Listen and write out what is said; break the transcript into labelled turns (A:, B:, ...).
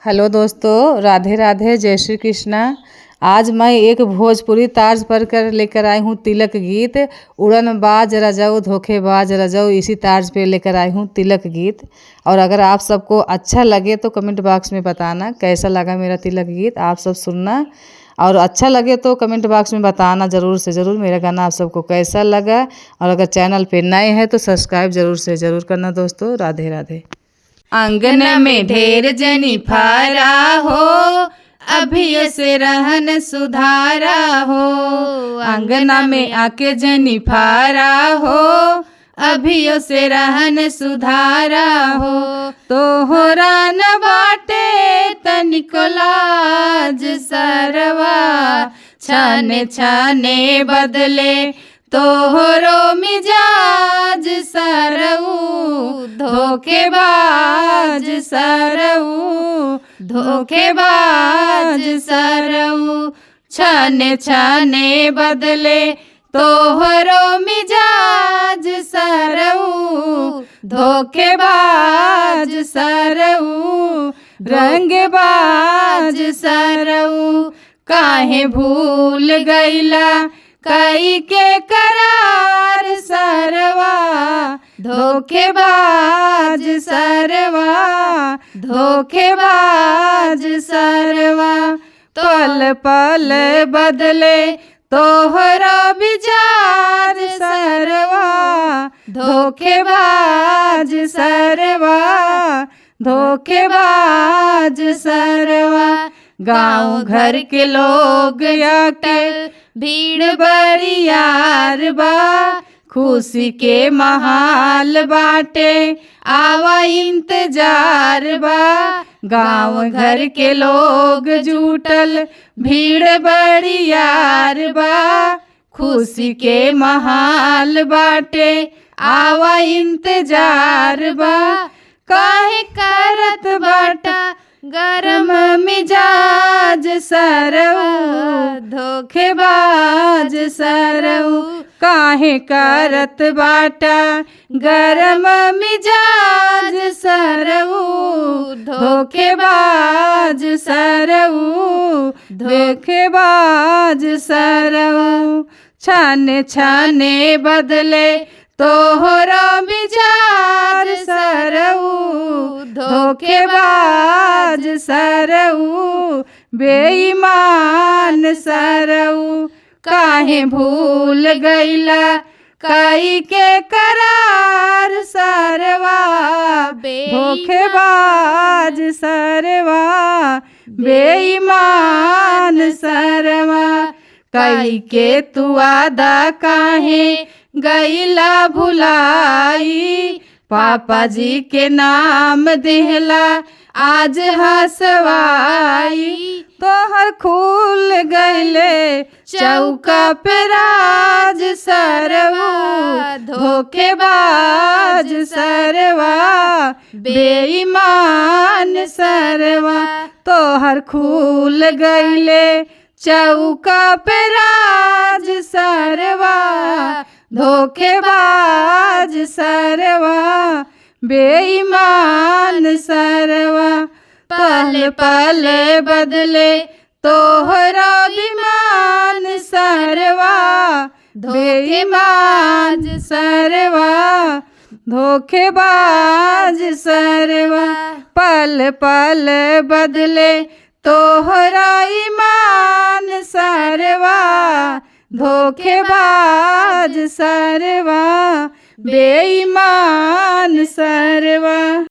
A: Hello दोस्तों, राधे राधे, जय श्री कृष्णा। आज मैं एक भोजपुरी तर्ज पर कर लेकर आई हूँ तिलक गीत। उड़न बाज रजऊ धोखेबाज रजऊ, इसी तर्ज पे लेकर आई हूँ तिलक गीत। और अगर आप सबको अच्छा लगे तो कमेंट बॉक्स में बताना कैसा लगा मेरा तिलक गीत। आप सब सुनना और अच्छा लगे तो कमेंट बॉक्स में बताना ज़रूर से ज़रूर मेरा गाना आप सबको कैसा लगा। और अगर चैनल पे नए हैं तो सब्सक्राइब ज़रूर से ज़रूर करना दोस्तों। राधे राधे।
B: आंगन में ढेर जनी फारा हो, अभी से रहन सुधारा हो। आंगना में आके जनी फारा हो, अभी से रहन सुधारा हो। तोहरा न बाटे तनिको लाज सरवा, छाने छाने बदले तोहरो मिजाज सरऊ। धोखेबाज सरऊ, धोखेबाज सरऊ, छाने छाने बदले तोहरो मिजाज सरऊ। धोखेबाज सरऊ, रंगबाज सरऊ, काहे भूल गईला कई के करार सरवा। धोखेबाज सरवा, धोखेबाज सरवा, पल पल बदले तोहरा विचार सरवा। धोखेबाज सरवा, धोखेबाज सरवा, गाँव घर के लोग आके भीड़ बरियार बा। खुशी के महाल बाटे आवा इंतजार बा। गाँव घर के लोग जुटल भीड़ बरियार बा। खुशी के महाल बाटे आवा इंतजार बा। काहे करत बाटा गरम मिजाज सरऊ, धोखेबाज सरऊ, काहे करत बाटा गरम मिजाज सरऊ। धोखेबाज सरऊ, धोखेबाज सरऊ, छाने छाने बदले तोहरा विचार सरऊ। धोखेबाज सरऊ, बेईमान सरऊ, काहे भूल गईला कई के करार सरवा। धोखेबाज सरवा, बेईमान सरवा, कई के तू वादा काहे गईला भुलाई। पापा जी के नाम दिहला आज हसवाई। तोहर खुल गईले चौका पे राज सरवा। धोखेबाज सरवा, बेईमान सरवा, तोहर खुल गईले चौका पे राज सरवा। धोखेबाज सरवा, बेईमान सरवा, पल पल बदले तोहरा विमान सरवा। बेईमान सरवा, धोखेबाज सरवा, पल पल बदले तोहरा ईमान सरवा। धोखेबाज सरवा, बेईमान सरवा।